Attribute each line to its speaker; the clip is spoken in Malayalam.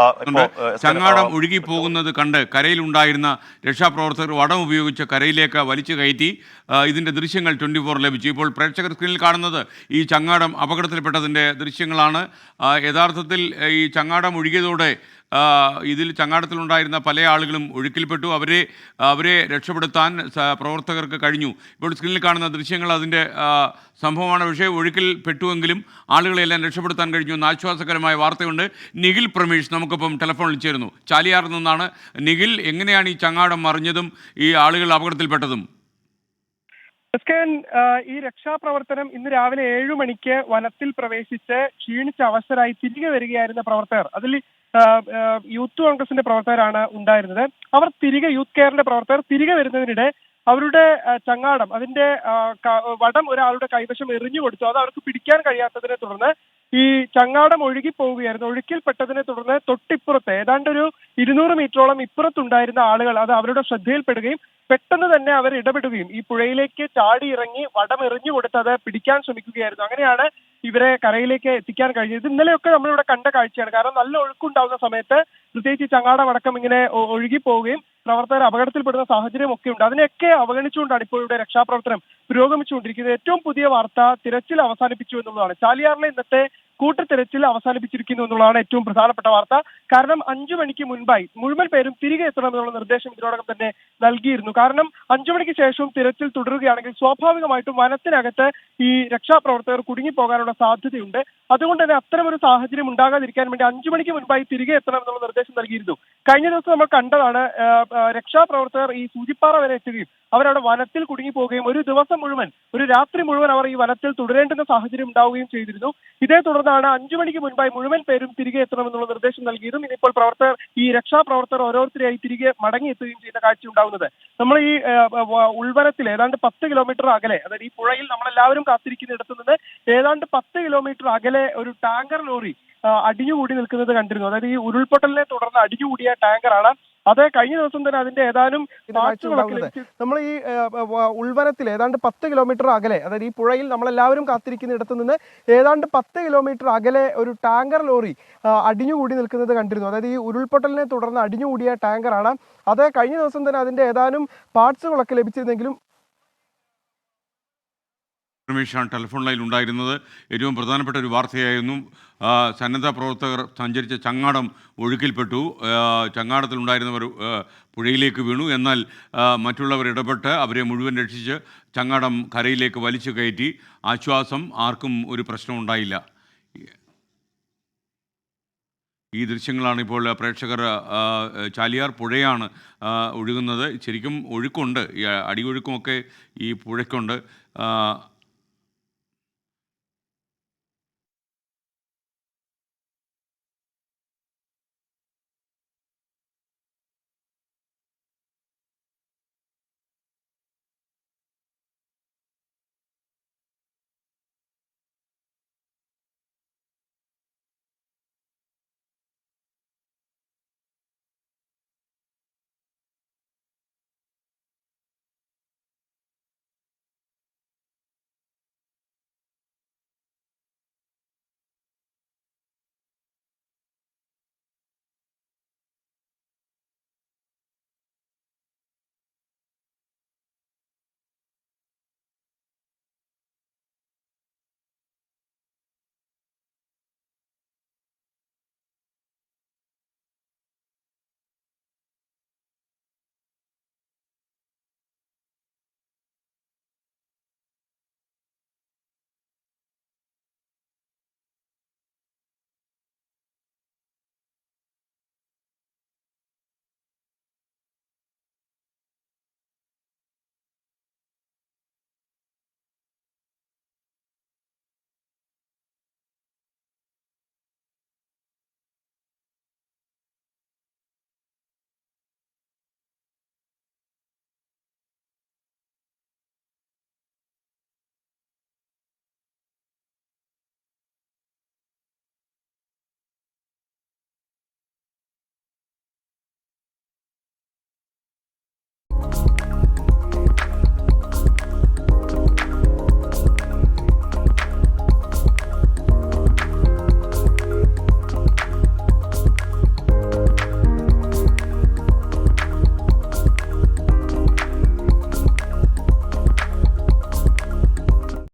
Speaker 1: ണ്ട് ചങ്ങാടം ഒഴുകി പോകുന്നത് കണ്ട് കരയിലുണ്ടായിരുന്ന രക്ഷാപ്രവർത്തകർ വടം ഉപയോഗിച്ച് കരയിലേക്ക് വലിച്ചു കയറ്റി. ഇതിൻ്റെ ദൃശ്യങ്ങൾ 24 ലഭിച്ചു. ഇപ്പോൾ പ്രേക്ഷകർ സ്ക്രീനിൽ കാണുന്നത് ഈ ചങ്ങാടം അപകടത്തിൽപ്പെട്ടതിൻ്റെ ദൃശ്യങ്ങളാണ്. യഥാർത്ഥത്തിൽ ഈ ചങ്ങാടം ഒഴുകിയതോടെ ഇതിൽ ചങ്ങാടത്തിലുണ്ടായിരുന്ന പല ആളുകളും ഒഴുക്കിൽപ്പെട്ടു. അവരെ രക്ഷപ്പെടുത്താൻ പ്രവർത്തകർക്ക് കഴിഞ്ഞു. ഇപ്പോൾ സ്ക്രീനിൽ കാണുന്ന ദൃശ്യങ്ങൾ അതിൻ്റെ സംഭവമാണ്. പക്ഷേ ഒഴുക്കിൽ പെട്ടുവെങ്കിലും ആളുകളെല്ലാം രക്ഷപ്പെടുത്താൻ കഴിഞ്ഞു എന്ന ആശ്വാസകരമായ വാർത്തയുണ്ട്. നിഖിൽ പ്രമേഷ് നമുക്കൊപ്പം ടെലിഫോണിൽ ചേരുന്നു. ചാലിയാറിൽ നിന്നാണ്. നിഖിൽ, എങ്ങനെയാണ് ഈ ചങ്ങാടം മറിഞ്ഞതും ഈ ആളുകൾ അപകടത്തിൽപ്പെട്ടതും?
Speaker 2: ഈ രക്ഷാപ്രവർത്തനം ഇന്ന് രാവിലെ 7 മണിക്ക് വനത്തിൽ പ്രവേശിച്ച് ക്ഷീണിച്ച അവസ്ഥരായി തിരികെ വരികയായിരുന്ന പ്രവർത്തകർ, അതിൽ യൂത്ത് കോൺഗ്രസിന്റെ പ്രവർത്തകരാണ് ഉണ്ടായിരുന്നത്. അവർ യൂത്ത് കെയറിന്റെ പ്രവർത്തകർ തിരികെ വരുന്നതിനിടെ അവരുടെ ചങ്ങാടം, അതിന്റെ വടം ഒരാളുടെ കൈവശം എറിഞ്ഞു കൊടുത്തു. അത് അവർക്ക് പിടിക്കാൻ കഴിയാത്തതിനെ തുടർന്ന് ഈ ചങ്ങാടം ഒഴുകി പോവുകയായിരുന്നു. ഒഴുക്കിൽപ്പെട്ടതിനെ തുടർന്ന് തൊട്ടിപ്പുറത്ത് ഏതാണ്ട് ഒരു 200 മീറ്ററോളം ഇപ്പുറത്തുണ്ടായിരുന്ന ആളുകൾ അത് അവരുടെ ശ്രദ്ധയിൽപ്പെടുകയും പെട്ടെന്ന് തന്നെ അവർ ഇടപെടുകയും ഈ പുഴയിലേക്ക് ചാടി ഇറങ്ങി വടം എറിഞ്ഞു കൊടുത്ത് അത് പിടിക്കാൻ ശ്രമിക്കുകയായിരുന്നു. അങ്ങനെയാണ് ഇവരെ കരയിലേക്ക് എത്തിക്കാൻ കഴിഞ്ഞത്. ഇന്നലെയൊക്കെ നമ്മളിവിടെ കണ്ട കാഴ്ചയാണ്. കാരണം നല്ല ഒഴുക്കുണ്ടാവുന്ന സമയത്ത് പ്രത്യേകിച്ച് ചങ്ങാടം അടക്കം ഇങ്ങനെ ഒഴുകി പോവുകയും പ്രവർത്തകർ അപകടത്തിൽപ്പെടുന്ന സാഹചര്യം ഒക്കെ ഉണ്ട്. അതിനെയൊക്കെ അവഗണിച്ചുകൊണ്ടാണ് ഇപ്പോൾ ഇവിടെ രക്ഷാപ്രവർത്തനം പുരോഗമിച്ചുകൊണ്ടിരിക്കുന്നത്. ഏറ്റവും പുതിയ വാർത്ത, തിരച്ചിൽ അവസാനിപ്പിച്ചു എന്നുള്ളതാണ്. ചാലിയാറിലെ ഇന്നത്തെ കൂട്ടത്തിരച്ചിൽ അവസാനിപ്പിച്ചിരിക്കുന്നു എന്നുള്ളതാണ് ഏറ്റവും പ്രധാനപ്പെട്ട വാർത്ത. കാരണം 5 മണിക്ക് മുൻപായി മുഴുവൻ പേരും തിരികെ എത്തണമെന്നുള്ള നിർദ്ദേശം ഇതിനോടകം തന്നെ നൽകിയിരുന്നു. കാരണം 5 മണിക്ക് ശേഷവും തിരച്ചിൽ തുടരുകയാണെങ്കിൽ സ്വാഭാവികമായിട്ടും വനത്തിനകത്ത് ഈ രക്ഷാപ്രവർത്തകർ കുടുങ്ങിപ്പോകാനുള്ള സാധ്യതയുണ്ട്. അതുകൊണ്ട് തന്നെ അത്തരമൊരു സാഹചര്യം ഉണ്ടാകാതിരിക്കാൻ വേണ്ടി 5 മണിക്ക് മുൻപായി തിരികെ എത്തണമെന്നുള്ള നിർദ്ദേശം നൽകിയിരുന്നു. കഴിഞ്ഞ ദിവസം നമ്മൾ കണ്ടതാണ്, രക്ഷാപ്രവർത്തകർ ഈ സൂചിപ്പാറ വരെ എത്തുകയും അവരവിടെ വനത്തിൽ കുടുങ്ങിപ്പോവുകയും ഒരു ദിവസം മുഴുവൻ, ഒരു രാത്രി മുഴുവൻ അവർ ഈ വനത്തിൽ തുടരേണ്ടുന്ന സാഹചര്യം ഉണ്ടാവുകയും ചെയ്തിരുന്നു. ഇതേ തുടർന്നാണ് 5 മണിക്ക് മുൻപായി മുഴുവൻ പേരും തിരികെ എത്തണമെന്നുള്ള നിർദ്ദേശം നൽകിയതും ഇനിയിപ്പോൾ ഈ രക്ഷാപ്രവർത്തകർ ഓരോരുത്തരെയായി തിരികെ മടങ്ങിയെത്തുകയും ചെയ്യുന്ന കാഴ്ച ഉണ്ടാവുന്നത്. നമ്മൾ ഈ ഉൾവനത്തിൽ ഏതാണ്ട് 10 കിലോമീറ്റർ അകലെ, അതായത് ഈ പുഴയിൽ നമ്മളെല്ലാവരും കാത്തിരിക്കുന്നിടത്തു നിന്ന് ഏതാണ്ട് 10 കിലോമീറ്റർ അകലെ ഒരു ടാങ്കർ ലോറി അടിഞ്ഞുകൂടി നിൽക്കുന്നത് കണ്ടിരുന്നു. അതായത് ഈ ഉരുൾപൊട്ടലിനെ തുടർന്ന് അടിഞ്ഞുകൂടിയ ടാങ്കറാണ് അത്. കഴിഞ്ഞ ദിവസം തന്നെ അതിന്റെ ഏതാനും നമ്മൾ ഈ ഉൾവനത്തിൽ ഏതാണ്ട് 10 കിലോമീറ്റർ അകലെ, അതായത് ഈ പുഴയിൽ നമ്മളെല്ലാവരും കാത്തിരിക്കുന്ന ഇടത്തു നിന്ന് ഏതാണ്ട് 10 കിലോമീറ്റർ അകലെ ഒരു ടാങ്കർ ലോറി അടിഞ്ഞുകൂടി നിൽക്കുന്നത് കണ്ടിരുന്നു. അതായത് ഈ ഉരുൾപൊട്ടലിനെ തുടർന്ന് അടിഞ്ഞുകൂടിയ ടാങ്കറാണ് അത്. കഴിഞ്ഞ ദിവസം തന്നെ അതിന്റെ ഏതാനും പാർട്സുകളൊക്കെ ലഭിച്ചിരുന്നെങ്കിലും
Speaker 1: രമേശാണ് ടെലിഫോൺ ലൈനിൽ ഉണ്ടായിരുന്നത്. ഏറ്റവും പ്രധാനപ്പെട്ട ഒരു വാർത്തയായിരുന്നു. സന്നദ്ധ പ്രവർത്തകർ സഞ്ചരിച്ച ചങ്ങാടം ഒഴുക്കിൽപ്പെട്ടു. ചങ്ങാടത്തിലുണ്ടായിരുന്നവർ പുഴയിലേക്ക് വീണു. എന്നാൽ മറ്റുള്ളവർ ഇടപെട്ട് അവരെ മുഴുവൻ രക്ഷിച്ച് ചങ്ങാടം കരയിലേക്ക് വലിച്ചു കയറ്റി. ആശ്വാസം, ആർക്കും ഒരു പ്രശ്നം ഉണ്ടായില്ല. ഈ ദൃശ്യങ്ങളാണ് ഇപ്പോൾ പ്രേക്ഷകർ. ചാലിയാർ പുഴയാണ് ഒഴുകുന്നത്. ശരിക്കും ഒഴുക്കുണ്ട്, ഈ അടിയൊഴുക്കുമൊക്കെ ഈ പുഴയ്ക്കുണ്ട്.